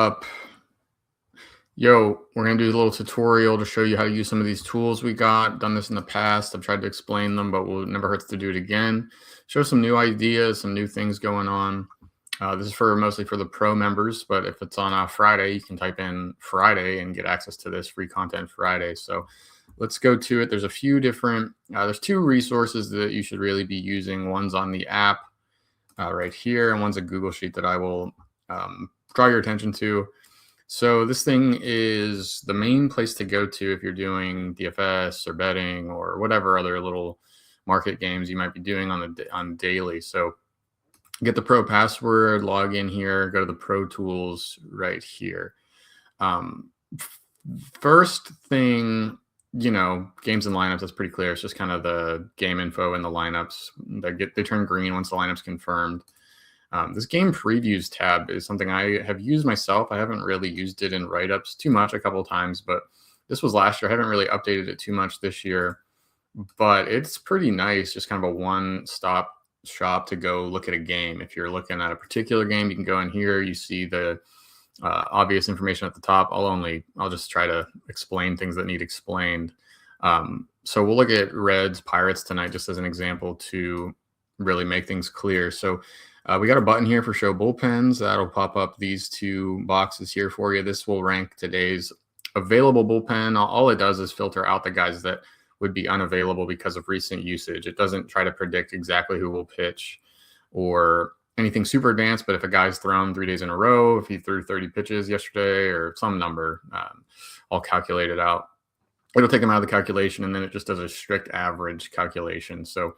up? Yo, we're going to do a little tutorial to show you how to use some of these tools we got. Done this in the past. I've tried to explain them, but it never hurts to do it again. Show some new ideas, some new things going on. This is mostly for the pro members, but if it's on a Friday, you can type in Friday and get access to this free content Friday. So let's go to it. There's a few different, there's two resources that you should really be using. One's on the app right here, and one's a Google Sheet that I will draw your attention to. So this thing is the main place to go to if you're doing DFS or betting or whatever other little market games you might be doing on daily. So get the pro password, log in here, go to the pro tools right here. First thing, games and lineups, that's pretty clear. It's just kind of the game info and the lineups. They turn green once the lineup's confirmed. This game previews tab is something I have used myself. I haven't really used it in write-ups too much, a couple of times, but this was last year. I haven't really updated it too much this year, but it's pretty nice. Just kind of a one-stop shop to go look at a game. If you're looking at a particular game, you can go in here. You see the obvious information at the top. I'll just try to explain things that need explained. So we'll look at Reds Pirates tonight just as an example to really make things clear. So we got a button here for show bullpens. That'll pop up these two boxes here for you. This will rank today's available bullpen. All it does is filter out the guys that would be unavailable because of recent usage. It doesn't try to predict exactly who will pitch or anything super advanced, but if a guy's thrown 3 days in a row, if he threw 30 pitches yesterday or some number, I'll calculate it out. It'll take them out of the calculation, and then it just does a strict average calculation. So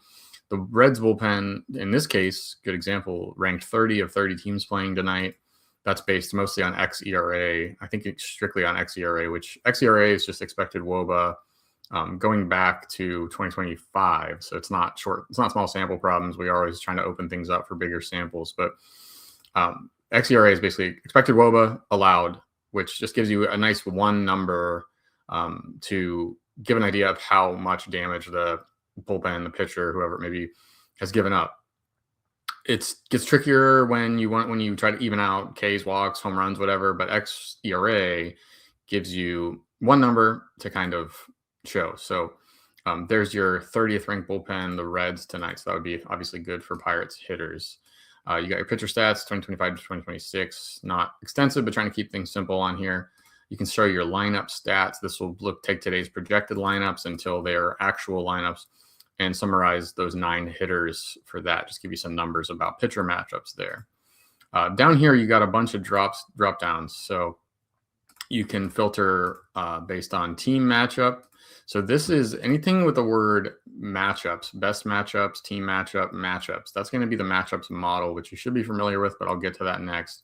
the Reds bullpen, in this case, good example, ranked 30 of 30 teams playing tonight. That's based mostly on xERA. I think it's strictly on xERA, which xERA is just expected WOBA going back to 2025. So it's not small sample problems. We are always trying to open things up for bigger samples. But xERA is basically expected WOBA allowed, which just gives you a nice one number to give an idea of how much damage the bullpen, the pitcher, whoever it maybe, has given up. It gets trickier when you try to even out Ks, walks, home runs, whatever. But xERA gives you one number to kind of show. So there's your 30th ranked bullpen, the Reds tonight. So that would be obviously good for Pirates hitters. You got your pitcher stats, 2025 to 2026. Not extensive, but trying to keep things simple on here. You can show your lineup stats. This will take today's projected lineups until their actual lineups and summarize those 9 hitters for that. Just give you some numbers about pitcher matchups there. Down here, you got a bunch of drop downs. So you can filter based on team matchup. So this is anything with the word matchups, best matchups, team matchups. That's going to be the matchups model, which you should be familiar with, but I'll get to that next.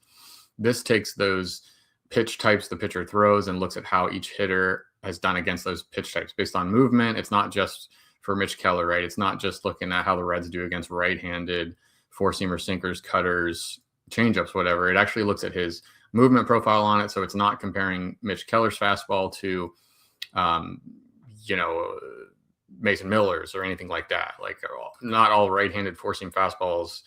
This takes those pitch types the pitcher throws and looks at how each hitter has done against those pitch types based on movement. It's not just for Mitch Keller, right? It's not just looking at how the Reds do against right-handed four-seamer sinkers, cutters, changeups, whatever. It actually looks at his movement profile on it. So it's not comparing Mitch Keller's fastball to, Mason Miller's or anything like that. Like not all right-handed four-seam fastballs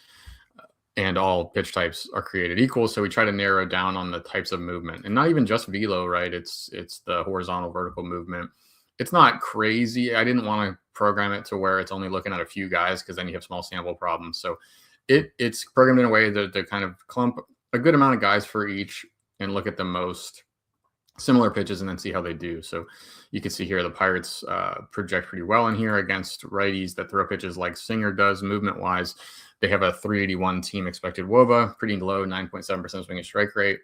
and all pitch types are created equal. So we try to narrow down on the types of movement, and not even just velo, right? It's the horizontal, vertical movement. It's not crazy. I didn't want to program it to where it's only looking at a few guys, because then you have small sample problems. So it's programmed in a way that to kind of clump a good amount of guys for each and look at the most similar pitches and then see how they do. So you can see here the Pirates project pretty well in here against righties that throw pitches like Singer does movement wise. They have a 381 team expected WOBA, pretty low, 9.7% swing and strike rate.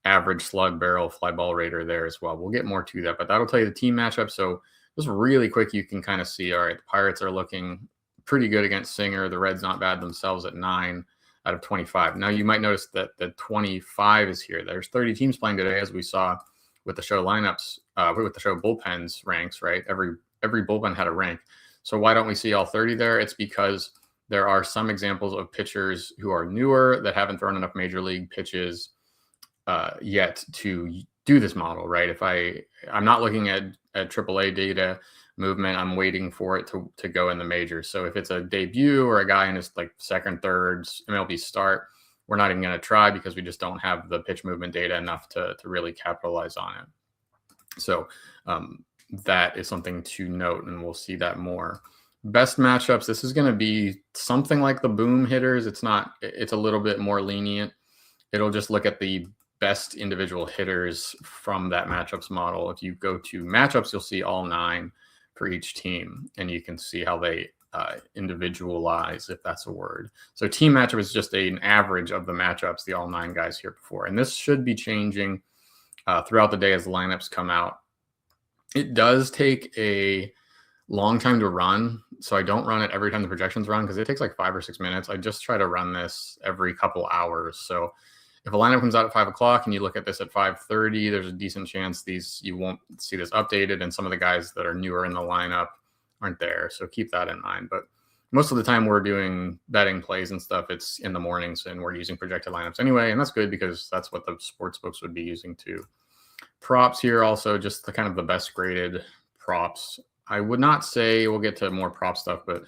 Average slug, barrel, fly ball rate are there as well. We'll get more to that, but that'll tell you the team matchup. So just really quick, you can kind of see, all right, the Pirates are looking pretty good against Singer. The Reds not bad themselves at 9 out of 25. Now you might notice that the 25 is here. There's 30 teams playing today, as we saw with the show lineups, with the show bullpens ranks, right? Every bullpen had a rank. So why don't we see all 30 there? It's because there are some examples of pitchers who are newer that haven't thrown enough major league pitches yet to do this model, right? If I'm not looking at AAA data movement, I'm waiting for it to go in the majors. So if it's a debut or a guy in his like second, third MLB start, we're not even going to try because we just don't have the pitch movement data enough to really capitalize on it. So that is something to note, and we'll see that more. Best matchups, this is going to be something like the boom hitters. It's a little bit more lenient. It'll just look at the best individual hitters from that matchups model. If you go to matchups, you'll see all 9 for each team, and you can see how they individualize, if that's a word. So team matchup is just an average of the matchups, the all 9 guys here before. And this should be changing throughout the day as the lineups come out. It does take a long time to run, so I don't run it every time the projections run because it takes like 5 or 6 minutes. I just try to run this every couple hours. So if a lineup comes out at 5 o'clock and you look at this at 5:30, there's a decent chance you won't see this updated, and some of the guys that are newer in the lineup aren't there. So keep that in mind. But most of the time we're doing betting plays and stuff, it's in the mornings, and we're using projected lineups anyway, and that's good because that's what the sports books would be using too. Props here also, just the kind of the best graded props. I would not say, we'll get to more prop stuff, but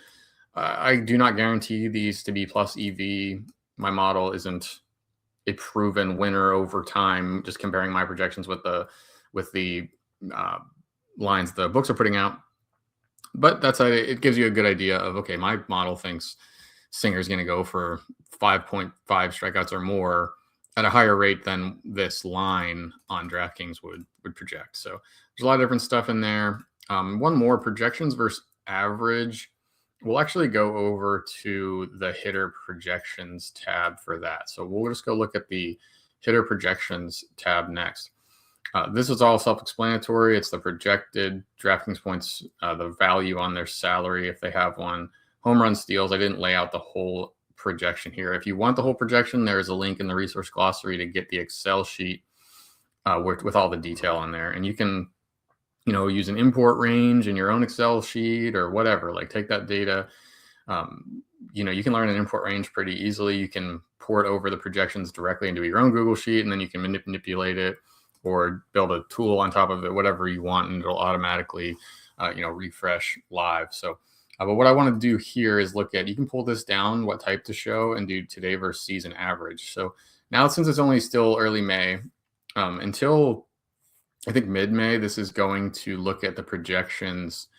I do not guarantee these to be plus EV. My model isn't a proven winner over time, just comparing my projections with the lines the books are putting out. But it gives you a good idea of, okay, my model thinks Singer's going to go for 5.5 strikeouts or more at a higher rate than this line on DraftKings would project. So there's a lot of different stuff in there. One more, projections versus average. We'll actually go over to the hitter projections tab for that. So we'll just go look at the hitter projections tab next. This is all self-explanatory. It's the projected DraftKings points, the value on their salary if they have one. Home run steals. I didn't lay out the whole projection here. If you want the whole projection, there's a link in the resource glossary to get the Excel sheet with all the detail on there. And you can use an import range in your own Excel sheet or whatever, like take that data. You can learn an import range pretty easily. You can port over the projections directly into your own Google sheet, and then you can manipulate it or build a tool on top of it, whatever you want, and it'll automatically, refresh live. So, but what I want to do here is look at, you can pull this down, what type to show, and do today versus season average. So now, since it's only still early May, until I think mid-May, this is going to look at the projections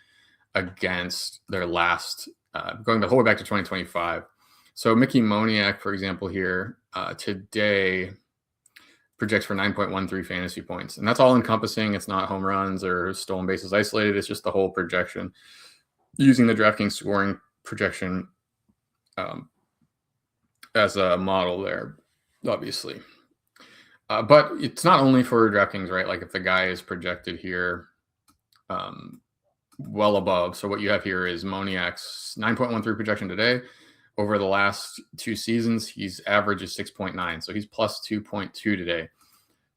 against their last, going the whole way back to 2025. So Mickey Moniak, for example, here today projects for 9.13 fantasy points. And that's all encompassing. It's not home runs or stolen bases isolated. It's just the whole projection using the DraftKings scoring projection as a model there, obviously. But it's not only for DraftKings, right? Like if the guy is projected here well above. So what you have here is Moniak's 9.13 projection today. Over the last 2 seasons, he's average is 6.9. So he's plus 2.2 today.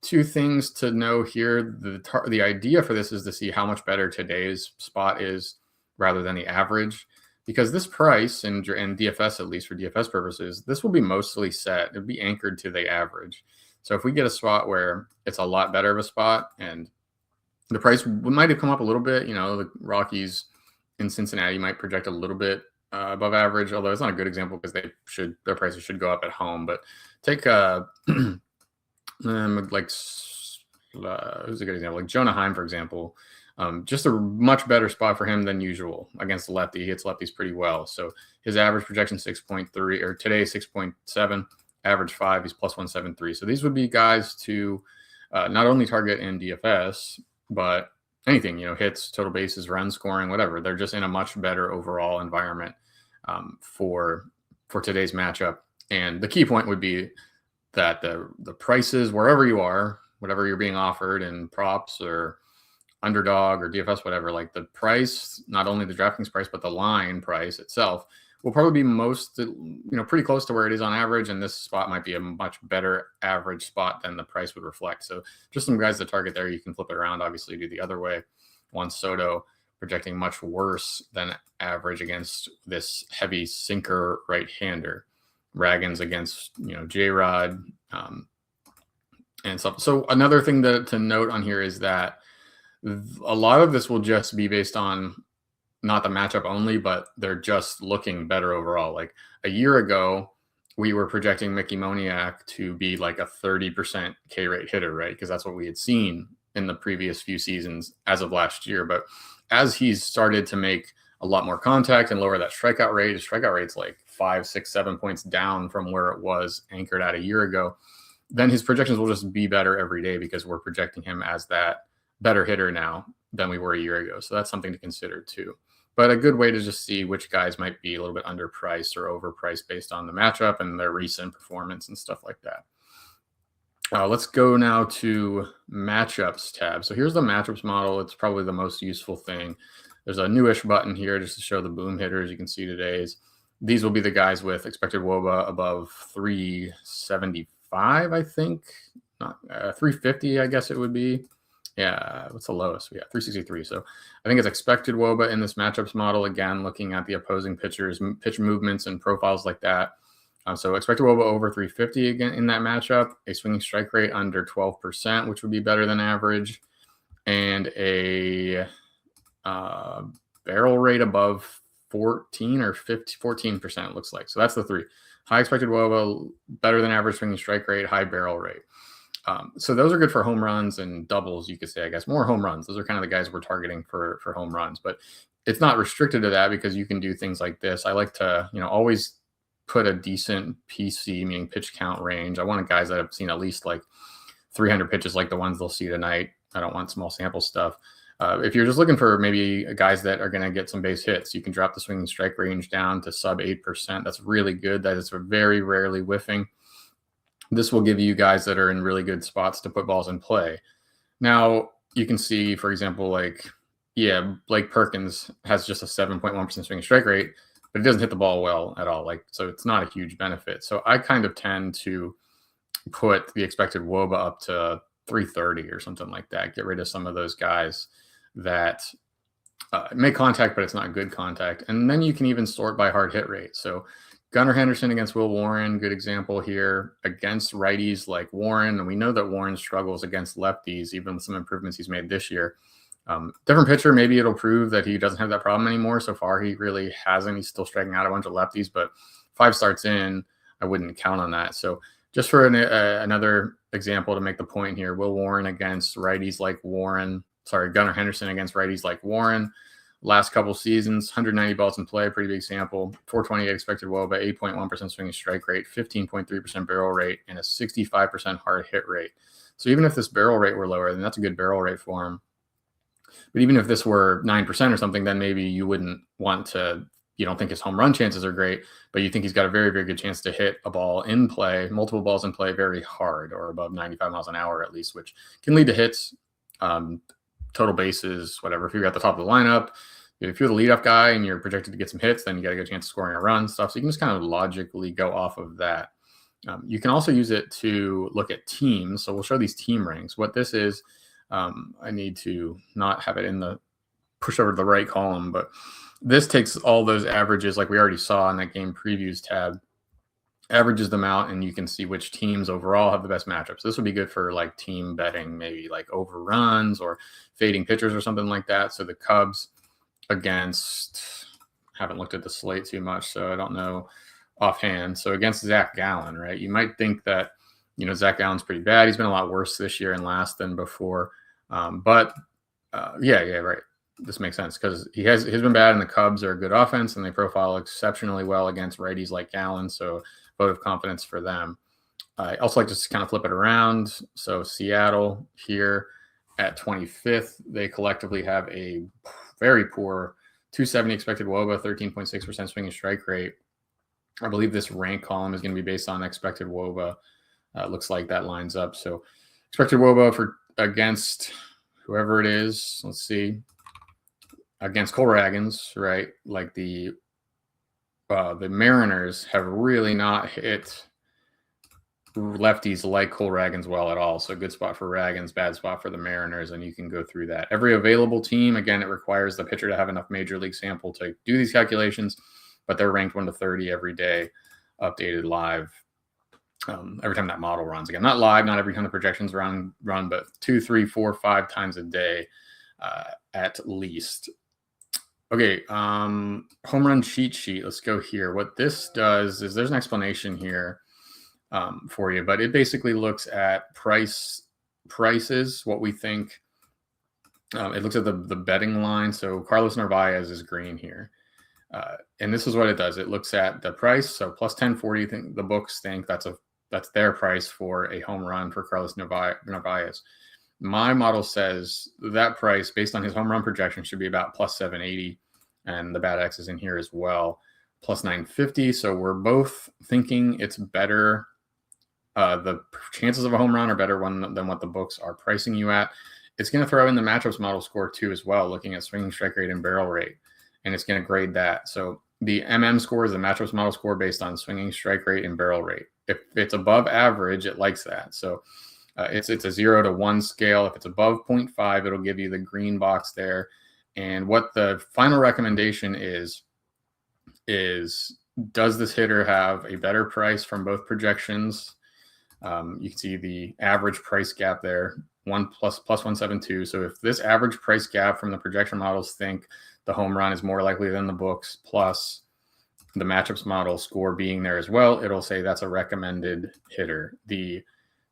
2 things to know here. The idea for this is to see how much better today's spot is rather than the average. Because this price, and DFS, at least for DFS purposes, this will be mostly set. It'll be anchored to the average. So if we get a spot where it's a lot better of a spot and the price might have come up a little bit, the Rockies in Cincinnati might project a little bit above average, although it's not a good example because their prices should go up at home. But take who's a good example? Like Jonah Heim, for example. Just a much better spot for him than usual against the lefty. He hits lefties pretty well. So his average projection 6.3, or today 6.7, average 5. He's plus 173. So these would be guys to not only target in DFS, but anything, hits, total bases, run scoring, whatever. They're just in a much better overall environment for today's matchup. And the key point would be that the prices, wherever you are, whatever you're being offered in props or underdog or DFS, whatever, like the price, not only the DraftKings price, but the line price itself will probably be pretty close to where it is on average. And this spot might be a much better average spot than the price would reflect. So just some guys to target there. You can flip it around, obviously do the other way. Juan Soto projecting much worse than average against this heavy sinker right-hander. Raggins against, J-Rod and stuff. So another thing to note on here is that a lot of this will just be based on not the matchup only, but they're just looking better overall. Like a year ago, we were projecting Mickey Moniak to be like a 30% K rate hitter, right? Because that's what we had seen in the previous few seasons as of last year. But as he's started to make a lot more contact and lower that strikeout rate, his strikeout rate's like 5, 6, 7 points down from where it was anchored at a year ago. Then his projections will just be better every day because we're projecting him as that better hitter now than we were a year ago. So that's something to consider too. But a good way to just see which guys might be a little bit underpriced or overpriced based on the matchup and their recent performance and stuff like that. Let's go now to matchups tab. So here's the matchups model. It's probably the most useful thing. There's a newish button here just to show the boom hitters. You can see today's. These will be the guys with expected WOBA above 375, I think. Not 350, I guess it would be. Yeah, what's the lowest? Yeah, 363. So I think it's expected WOBA in this matchups model. Again, looking at the opposing pitchers, pitch movements, and profiles like that. So expected WOBA over 350 again in that matchup. A swinging strike rate under 12%, which would be better than average, and a barrel rate above 14 or 14%. It looks like. So that's the three: high expected WOBA, better than average swinging strike rate, high barrel rate. So those are good for home runs and doubles, you could say, I guess. More home runs. Those are kind of the guys we're targeting for home runs. But it's not restricted to that because you can do things like this. I like to, always put a decent PC, meaning pitch count range. I want guys that have seen at least like 300 pitches like the ones they'll see tonight. I don't want small sample stuff. If you're just looking for maybe guys that are going to get some base hits, you can drop the swinging strike range down to sub 8%. That's really good. That is very rarely whiffing. This will give you guys that are in really good spots to put balls in play. Now, you can see, for example, Blake Perkins has just a 7.1% swinging strike rate, but it doesn't hit the ball well at all. So it's not a huge benefit. So I kind of tend to put the expected WOBA up to 330 or something like that. Get rid of some of those guys that make contact, but it's not good contact. And then you can even sort by hard hit rate. So Gunnar Henderson against Will Warren, good example here. Against righties like Warren, and we know that Warren struggles against lefties, even with some improvements he's made this year. Different pitcher, maybe it'll prove that he doesn't have that problem anymore. So far, he really hasn't. He's still striking out a bunch of lefties, but 5 starts in, I wouldn't count on that. So just for another example to make the point here, Will Warren against righties like Gunnar Henderson against righties like Warren. Last couple seasons, 190 balls in play, pretty big sample, 428 expected WOBA, 8.1% swinging strike rate, 15.3% barrel rate, and a 65% hard hit rate. So even if this barrel rate were lower, then that's a good barrel rate for him. But even if this were 9% or something, then maybe you wouldn't want to, you don't think his home run chances are great, but you think he's got a very, very good chance to hit a ball in play, multiple balls in play very hard, or above 95 miles an hour at least, which can lead to hits. Total bases, whatever. If you're at the top of the lineup, if you're the leadoff guy and you're projected to get some hits, then you got a good chance of scoring a run, stuff. So you can just kind of logically go off of that. You can also use it to look at teams. So we'll show these team ranks. What this is, I need to not have it in the push over to the right column, but this takes all those averages like we already saw in that game previews tab, averages them out, and you can see which teams overall have the best matchups. This would be good for like team betting, maybe like overruns or fading pitchers or something like that. So the Cubs against, haven't looked at the slate too much, so I don't know offhand. So against Zach Gallen, right? You might think that, Zach Gallen's pretty bad. He's been a lot worse this year and last than before. Right. This makes sense because he's been bad, and the Cubs are a good offense, and they profile exceptionally well against righties like Gallen. So vote of confidence for them. I also like to kind of flip it around. So Seattle here at 25th, they collectively have a very poor 270 expected WOBA, 13.6% swinging strike rate. I believe this rank column is going to be based on expected WOBA. Looks like that lines up. So expected WOBA against whoever it is. Let's see. Against Cole Ragans, right? Like the Mariners have really not hit lefties like Cole Ragans well at all. So good spot for Ragans, bad spot for the Mariners, and you can go through that. Every available team, again, it requires the pitcher to have enough major league sample to do these calculations, but they're ranked 1 to 30 every day, updated live. Every time that model runs. Again, not live, not every time the projections run, but 2, 3, 4, 5 times a day at least. Okay, home run cheat sheet. Let's go here. What this does is there's an explanation here for you, but it basically looks at prices, what we think. It looks at the betting line. So Carlos Narvaez is green here. And this is what it does. It looks at the price. So plus 1040, the books think that's their price for a home run for Carlos Narvaez. My model says that price, based on his home run projection, should be about plus 780, and the bad X is in here as well, plus 950. So we're both thinking it's better. The chances of a home run are better than what the books are pricing you at. It's going to throw in the matchups model score too as well, looking at swinging strike rate and barrel rate, and it's going to grade that. So the score is the matchups model score based on swinging strike rate and barrel rate. If it's above average, it likes that. So it's a 0 to 1 scale. If it's above 0.5, it'll give you the green box there. And what the final recommendation is does this hitter have a better price from both projections? You can see the average price gap there, plus 172. So if this average price gap from the projection models think the home run is more likely than the books, plus the matchups model score being there as well, it'll say that's a recommended hitter. The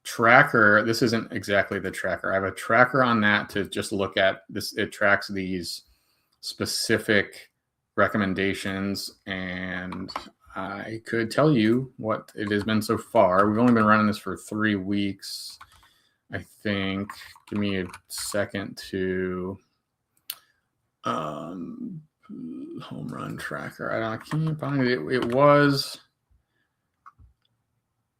tracker, this isn't exactly the tracker. I have a tracker on that to just look at this. It tracks these specific recommendations, and I could tell you what it has been so far. We've only been running this for 3 weeks, I think. Give me a second to home run tracker. I can't find it. It was,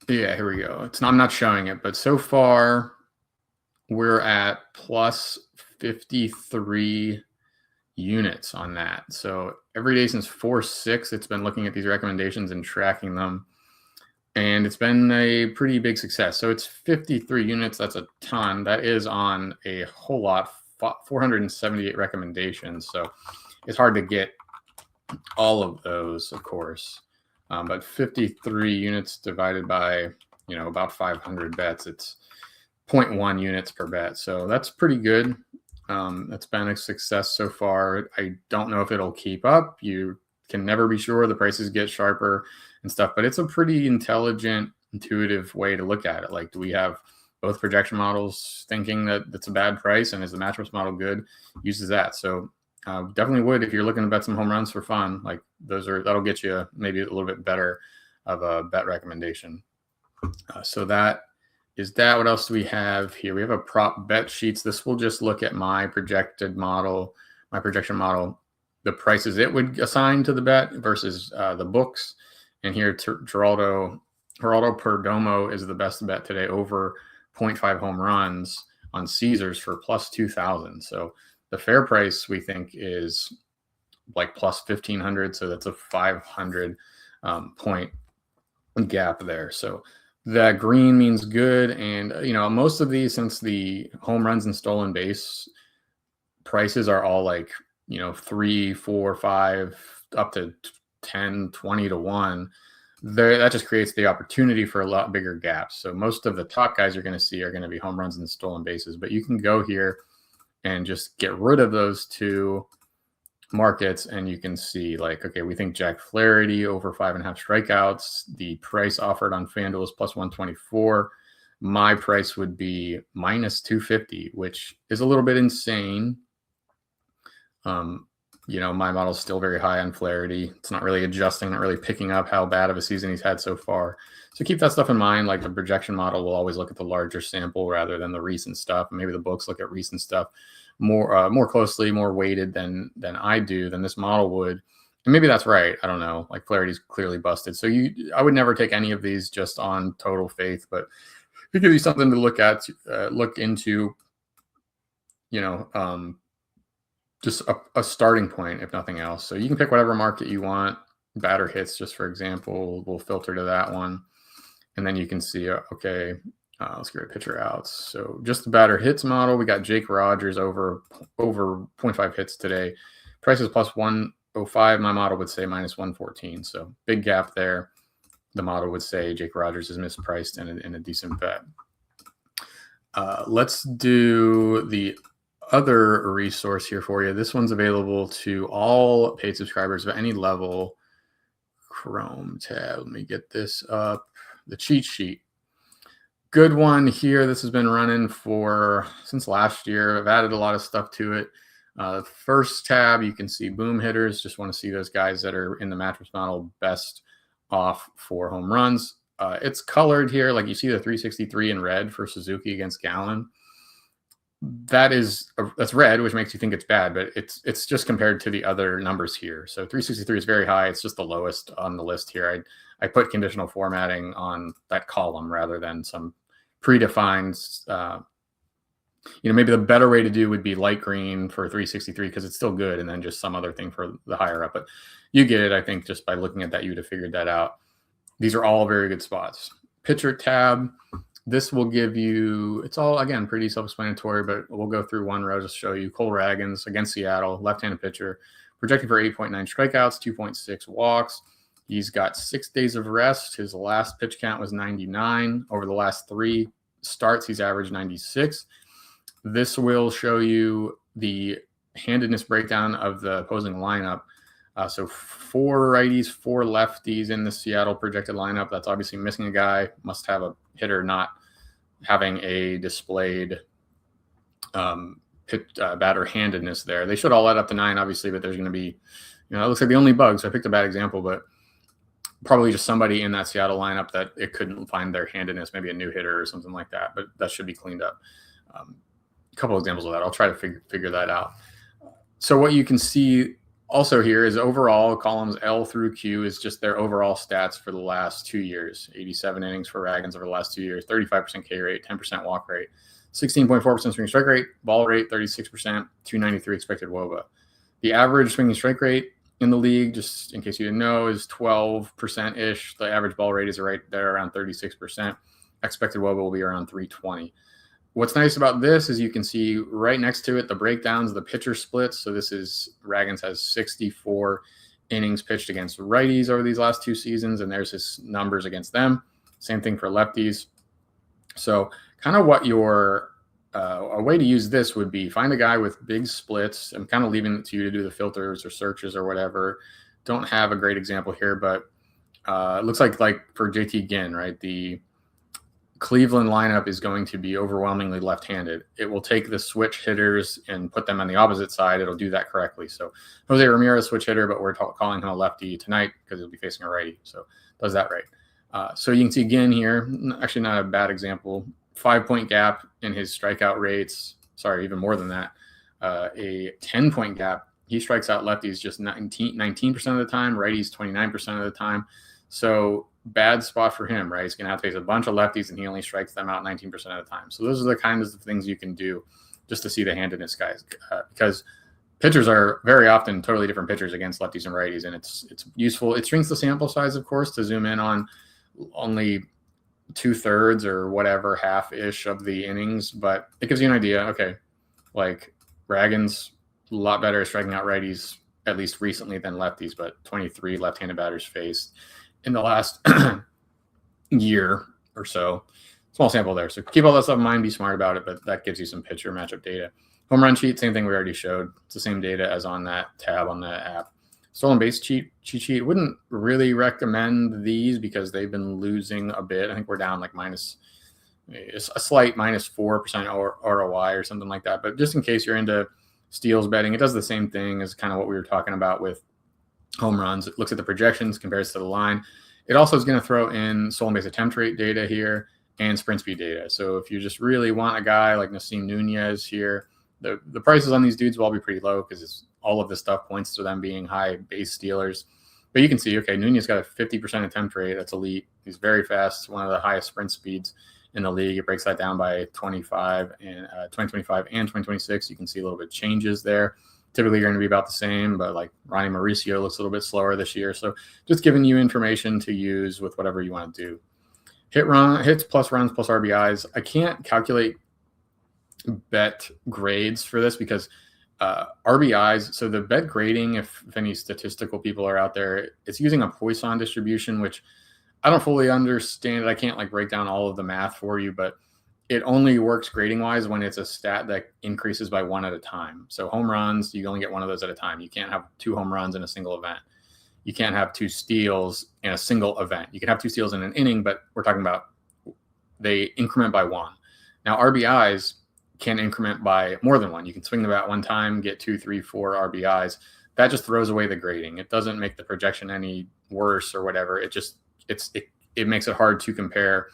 yeah, here we go. I'm not showing it, but so far we're at plus 53 units on that. So every day since 4/6, it's been looking at these recommendations and tracking them, and it's been a pretty big success. So it's 53 units. That's a ton. That is on a whole lot, 478 recommendations. So it's hard to get all of those, of course, but 53 units divided by about 500 bets, it's 0.1 units per bet. So that's pretty good. It's been a success so far. I don't know if it'll keep up. You can never be sure. The prices get sharper and stuff, but it's a pretty intelligent, intuitive way to look at it. Like, do we have both projection models thinking that that's a bad price, and is the matchups model good? Uses that. So definitely would, if you're looking to bet some home runs for fun. Like, that'll get you maybe a little bit better of a bet recommendation. So that is that. What else do we have here? We have a prop bet sheets. This will just look at my projection model, the prices it would assign to the bet versus the books. And here, Geraldo Perdomo is the best bet today, over 0.5 home runs on Caesars for plus 2,000. So the fair price, we think, is like plus 1,500. So that's a 500 point gap there. So that green means good. And, most of these, since the home runs and stolen base prices are all like, 3, 4, 5, up to 10, 20 to 1, that just creates the opportunity for a lot bigger gaps. So most of the top guys you're going to see are going to be home runs and stolen bases, but you can go here and just get rid of those two markets, and you can see, like, okay, we think Jack Flaherty over 5.5 strikeouts. The price offered on FanDuel is plus 124. My price would be minus 250, which is a little bit insane. My model's still very high on Flaherty. It's not really adjusting, not really picking up how bad of a season he's had so far. So keep that stuff in mind. Like, the projection model will always look at the larger sample rather than the recent stuff. Maybe the books look at recent stuff more closely, more weighted than I do, than this model would. And maybe that's right. I don't know. Like, Flaherty's clearly busted. So I would never take any of these just on total faith, but it gives you something to look at, look into, just a starting point, if nothing else. So you can pick whatever market you want. Batter hits, just for example, we'll filter to that one. And then you can see, okay, let's get a pitcher outs. So just the batter hits model, we got Jake Rogers over 0.5 hits today. Price is plus 105. My model would say minus 114. So big gap there. The model would say Jake Rogers is mispriced in a decent bet. Let's do the other resource here for you. This one's available to all paid subscribers of any level. Chrome tab. Let me get this up. The cheat sheet. Good one here. This has been running since last year. I've added a lot of stuff to it. First tab, you can see boom hitters. Just want to see those guys that are in the mattress model best off for home runs. It's colored here. Like you see the 363 in red for Suzuki against Gallen. That's red, which makes you think it's bad, but it's just compared to the other numbers here. So 363 is very high. It's just the lowest on the list here. I put conditional formatting on that column rather than some predefined. Maybe the better way to do would be light green for 363 because it's still good, and then just some other thing for the higher up. But you get it. I think just by looking at that, you would have figured that out. These are all very good spots. Pitcher tab. This will give you, it's all, again, pretty self-explanatory, but we'll go through one row just to show you. Cole Ragans against Seattle, left-handed pitcher, projected for 8.9 strikeouts, 2.6 walks. He's got 6 days of rest. His last pitch count was 99. Over the last 3 starts, he's averaged 96. This will show you the handedness breakdown of the opposing lineup. So 4 righties, 4 lefties in the Seattle projected lineup. That's obviously missing a guy. Must have a hitter not having a displayed batter handedness there. They should all add up to 9, obviously, but there's going to be, it looks like the only bug. So I picked a bad example, but probably just somebody in that Seattle lineup that it couldn't find their handedness, maybe a new hitter or something like that. But that should be cleaned up. A couple examples of that. I'll try to figure that out. So what you can see also here is overall columns L through Q is just their overall stats for the last 2 years. 87 innings for Ragans over the last 2 years, 35% K rate, 10% walk rate, 16.4% swinging strike rate, ball rate 36%, 293 expected WOBA. The average swinging strike rate in the league, just in case you didn't know, is 12%-ish. The average ball rate is right there around 36%. Expected WOBA will be around 320. What's nice about this is you can see right next to it the breakdowns of the pitcher splits. So this is Ragans has 64 innings pitched against righties over these last 2 seasons, and there's his numbers against them. Same thing for lefties. So kind of what a way to use this would be find a guy with big splits. I'm kind of leaving it to you to do the filters or searches or whatever. Don't have a great example here, but it looks like for JT Ginn, right? The Cleveland lineup is going to be overwhelmingly left-handed. It will take the switch hitters and put them on the opposite side. It'll do that correctly. So Jose Ramirez switch hitter, but we're calling him a lefty tonight because he'll be facing a righty. So does that right. So you can see again here, actually not a bad example, 5-point gap in his strikeout rates. Sorry, even more than that. A 10-point gap. He strikes out lefties just 19% of the time, righties 29% of the time. So bad spot for him, right? He's going to have to face a bunch of lefties, and he only strikes them out 19% of the time. So those are the kinds of things you can do just to see the handedness guys, because pitchers are very often totally different pitchers against lefties and righties, and it's useful. It shrinks the sample size, of course, to zoom in on only 2/3 or whatever, half-ish of the innings, but it gives you an idea. Okay, like Ragans, a lot better at striking out righties, at least recently, than lefties, but 23 left-handed batters faced in the last year or so. Small sample there. So keep all that stuff in mind, be smart about it, but that gives you some pitcher matchup data. Home run sheet, same thing we already showed. It's the same data as on that tab on the app. Stolen base cheat sheet. Wouldn't really recommend these because they've been losing a bit. I think we're down like a slight -4% ROI or something like that. But just in case you're into steals betting, it does the same thing as kind of what we were talking about with home runs. It looks at the projections, compares to the line. It also is going to throw in stolen base attempt rate data here and sprint speed data. So if you just really want a guy like Nasim Nunez here, the prices on these dudes will all be pretty low because all of this stuff points to them being high base stealers. But you can see, okay, Nunez got a 50% attempt rate. That's elite. He's very fast, one of the highest sprint speeds in the league. It breaks that down by 2025 and 2026. You can see a little bit changes there. Typically, you're going to be about the same, but like Ronnie Mauricio looks a little bit slower this year. So just giving you information to use with whatever you want to do. Hits plus runs plus RBIs. I can't calculate bet grades for this because RBIs, so the bet grading, if any statistical people are out there, it's using a Poisson distribution, which I don't fully understand. I can't like break down all of the math for you, but it only works grading wise when it's a stat that increases by 1 at a time. So home runs, you only get 1 of those at a time. You can't have 2 home runs in a single event. You can't have 2 steals in a single event. You can have 2 steals in an inning, but we're talking about they increment by 1. Now RBIs can increment by more than 1. You can swing the bat 1 time, get 2, 3, 4 RBIs. That just throws away the grading. It doesn't make the projection any worse or whatever. It just it makes it hard to compare.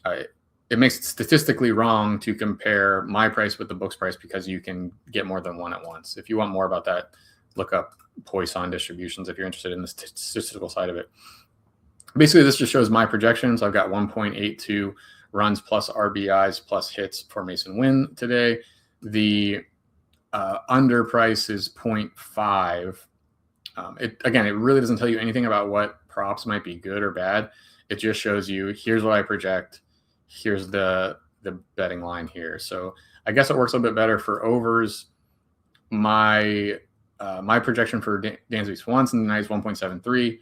It makes it statistically wrong to compare my price with the book's price because you can get more than 1 at once. If you want more about that, look up Poisson distributions if you're interested in the statistical side of it. Basically, this just shows my projections. I've got 1.82 runs plus RBIs plus hits for Mason Wynn today. The under price is 0.5. Again, it really doesn't tell you anything about what props might be good or bad. It just shows you, here's what I project. Here's the betting line here. So I guess it works a little bit better for overs. My projection for Dansby Swanson tonight is 1.73.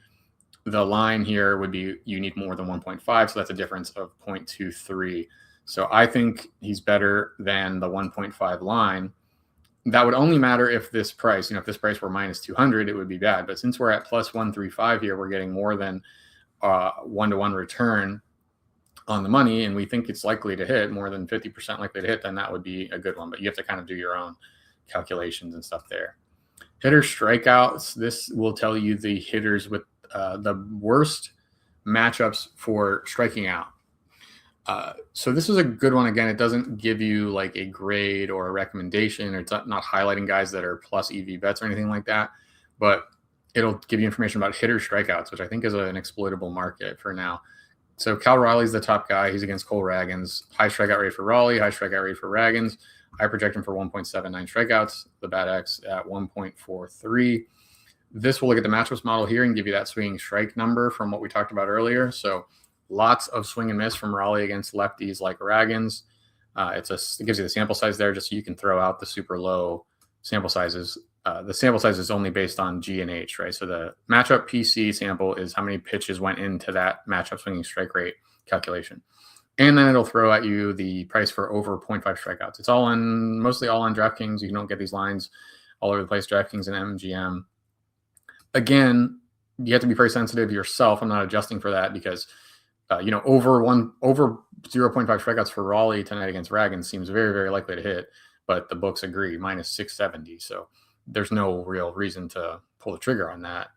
The line here would be you need more than 1.5, so that's a difference of 0.23. So I think he's better than the 1.5 line. That would only matter if this price, if this price were minus 200, it would be bad. But since we're at plus 135 here, we're getting more than 1-to-1 return on the money, and we think it's likely to hit, more than 50% likely to hit, then that would be a good one. But you have to kind of do your own calculations and stuff there. Hitter strikeouts. This will tell you the hitters with the worst matchups for striking out. So this is a good one. Again, it doesn't give you like a grade or a recommendation, or it's not highlighting guys that are plus EV bets or anything like that, but it'll give you information about hitter strikeouts, which I think is an exploitable market for now. So Cal Raleigh's the top guy. He's against Cole Ragans. High strikeout rate for Raleigh, high strikeout rate for Ragans. I project him for 1.79 strikeouts. The BAT-X at 1.43. This will look at the matchups model here and give you that swinging strike number from what we talked about earlier. So lots of swing and miss from Raleigh against lefties like Ragans. It gives you the sample size there just so you can throw out the super low sample sizes. The sample size is only based on G and H, right? So the matchup PC sample is how many pitches went into that matchup swinging strike rate calculation. And then it'll throw at you the price for over 0.5 strikeouts. It's mostly all on DraftKings. You don't get these lines all over the place, DraftKings and MGM. Again, you have to be very sensitive yourself. I'm not adjusting for that because, over 0.5 strikeouts for Raleigh tonight against Ragans seems very, very likely to hit, but the books agree, minus 670. So there's no real reason to pull the trigger on that.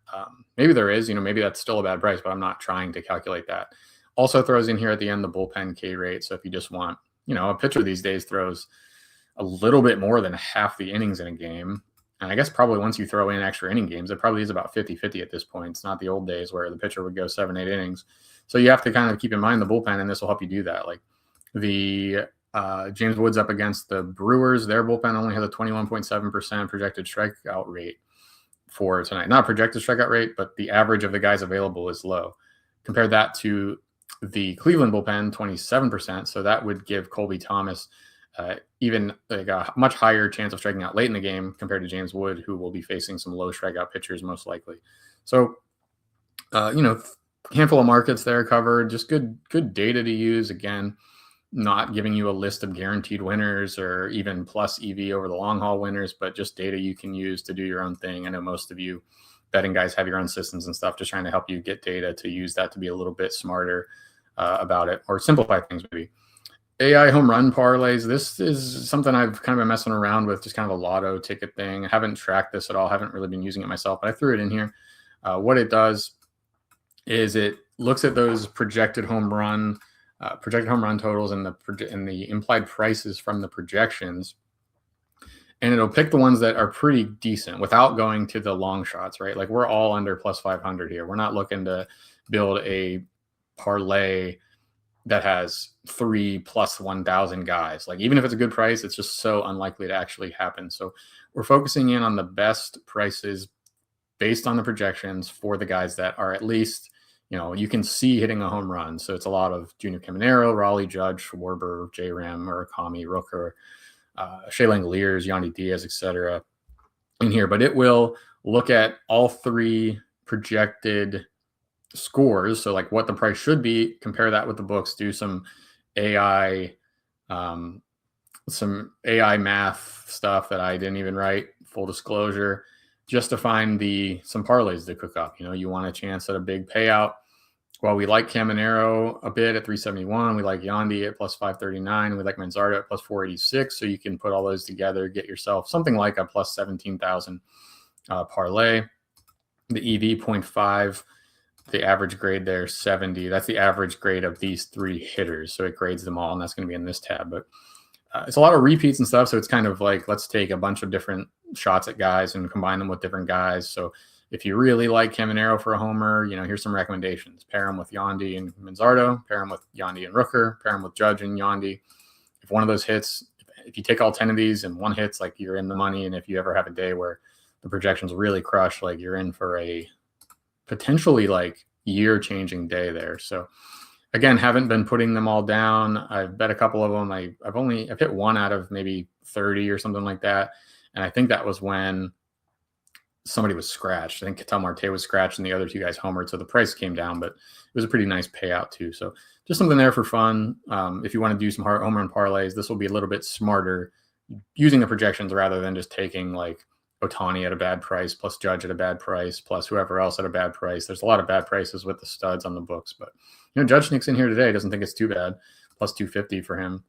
Maybe there is, maybe that's still a bad price, but I'm not trying to calculate that. Also throws in here at the end the bullpen K rate. So if you just want, a pitcher these days throws a little bit more than half the innings in a game. And I guess probably once you throw in extra inning games, it probably is about 50-50 at this point. It's not the old days where the pitcher would go 7-8 innings. So you have to kind of keep in mind the bullpen, and this will help you do that. Like the James Woods up against the Brewers, their bullpen only has a 21.7% projected strikeout rate for tonight. Not projected strikeout rate, but the average of the guys available is low. Compare that to the Cleveland bullpen, 27%. So that would give Colby Thomas even like a much higher chance of striking out late in the game compared to James Wood, who will be facing some low strikeout pitchers most likely. So, handful of markets there covered, just good data to use. Again, not giving you a list of guaranteed winners or even plus EV over the long haul winners, but just data you can use to do your own thing. I know most of you betting guys have your own systems and stuff, just trying to help you get data to use that to be a little bit smarter about it or simplify things maybe. AI home run parlays. This is something I've kind of been messing around with, just kind of a lotto ticket thing. I haven't tracked this at all. Haven't really been using it myself, but I threw it in here. What it does is it looks at those projected home run totals and the implied prices from the projections, and it'll pick the ones that are pretty decent without going to the long shots, right? Like we're all under plus 500 here. We're not looking to build a parlay that has 3 plus 1,000 guys. Like even if it's a good price, it's just so unlikely to actually happen. So we're focusing in on the best prices based on the projections for the guys that are at least, you can see hitting a home run. So it's a lot of Junior Caminero, Raleigh, Judge, Schwarber, J-Ram, Murakami, Rooker, Shea Langoliers, Yandy Diaz, etc. in here. But it will look at all 3 projected scores. So like what the price should be, compare that with the books, do some AI some AI math stuff that I didn't even write, full disclosure, just to find some parlays to cook up. You want a chance at a big payout. Well, we like Caminero a bit at 371. We like Yandy at plus 539. We like Manzardo at plus 486. So you can put all those together, get yourself something like a plus 17,000 parlay. The EV 0.5, the average grade there 70. That's the average grade of these 3 hitters. So it grades them all, and that's going to be in this tab. But it's a lot of repeats and stuff. So it's kind of like, let's take a bunch of different shots at guys and combine them with different guys. So if you really like Caminero for a homer, here's some recommendations. Pair him with Yandy and Manzardo. Pair him with Yandy and Rooker. Pair him with Judge and Yandy. If one of those hits, if you take all 10 of these and one hits, like, you're in the money. And if you ever have a day where the projections really crush, like, you're in for a potentially like year-changing day there. So again, haven't been putting them all down. I've bet a couple of them. I've hit one out of maybe 30 or something like that. And I think that was when somebody was scratched. I think Ketel Marte was scratched and the other 2 guys homered. So the price came down, but it was a pretty nice payout too. So just something there for fun. If you want to do some home run parlays, this will be a little bit smarter using the projections rather than just taking like Ohtani at a bad price plus Judge at a bad price plus whoever else at a bad price. There's a lot of bad prices with the studs on the books, but Judge sneaks in here today. Doesn't think it's too bad. Plus 250 for him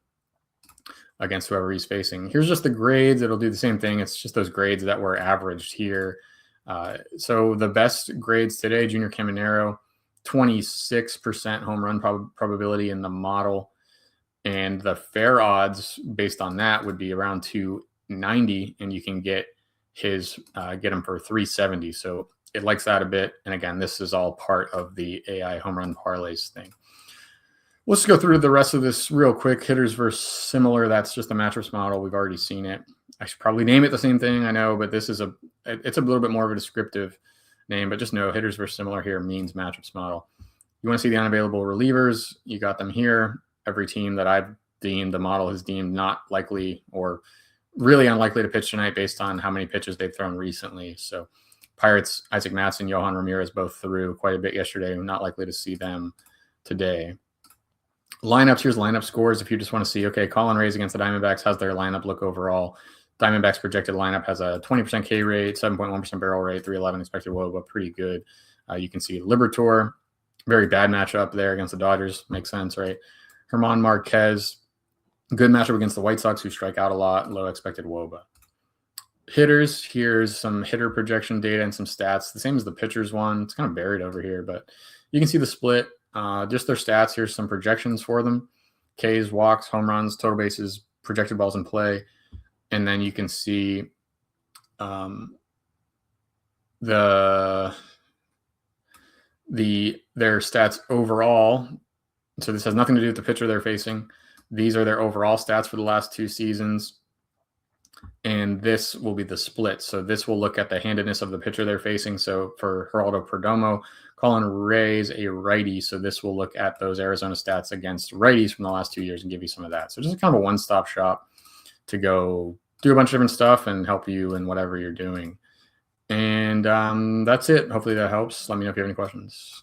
against whoever he's facing. Here's just the grades. It'll do the same thing. It's just those grades that were averaged here. So the best grades today, Junior Caminero, 26% home run probability in the model. And the fair odds based on that would be around 290, and you can get him for 370. So it likes that a bit. And again, this is all part of the AI home run parlays thing. Let's go through the rest of this real quick. Hitters versus similar. That's just a mattress model. We've already seen it. I should probably name it the same thing, I know, but it's a little bit more of a descriptive name, but just know hitters versus similar here means matchups model. You want to see the unavailable relievers. You got them here. Every team that I've deemed, the model has deemed not likely or really unlikely to pitch tonight based on how many pitches they've thrown recently. So Pirates, Isaac Matson, Johan Ramirez both threw quite a bit yesterday. I'm not likely to see them today. Lineups, here's lineup scores. If you just want to see, okay, Colin Rays against the Diamondbacks, how's their lineup look overall? Diamondbacks projected lineup has a 20% K rate, 7.1% barrel rate, 311 expected WOBA, pretty good. You can see Liberatore, very bad matchup there against the Dodgers. Makes sense, right? Herman Marquez, good matchup against the White Sox, who strike out a lot, low expected WOBA. Hitters, here's some hitter projection data and some stats, the same as the pitchers one. It's kind of buried over here, but you can see the split. Just their stats. Here's some projections for them. Ks, walks, home runs, total bases, projected balls in play. And then you can see their stats overall. So this has nothing to do with the pitcher they're facing. These are their overall stats for the last 2 seasons. And this will be the split. So this will look at the handedness of the pitcher they're facing. So for Geraldo Perdomo, Colin Rays, a righty. So this will look at those Arizona stats against righties from the last 2 years and give you some of that. So just kind of a one-stop shop to go do a bunch of different stuff and help you in whatever you're doing. And that's it. Hopefully that helps. Let me know if you have any questions.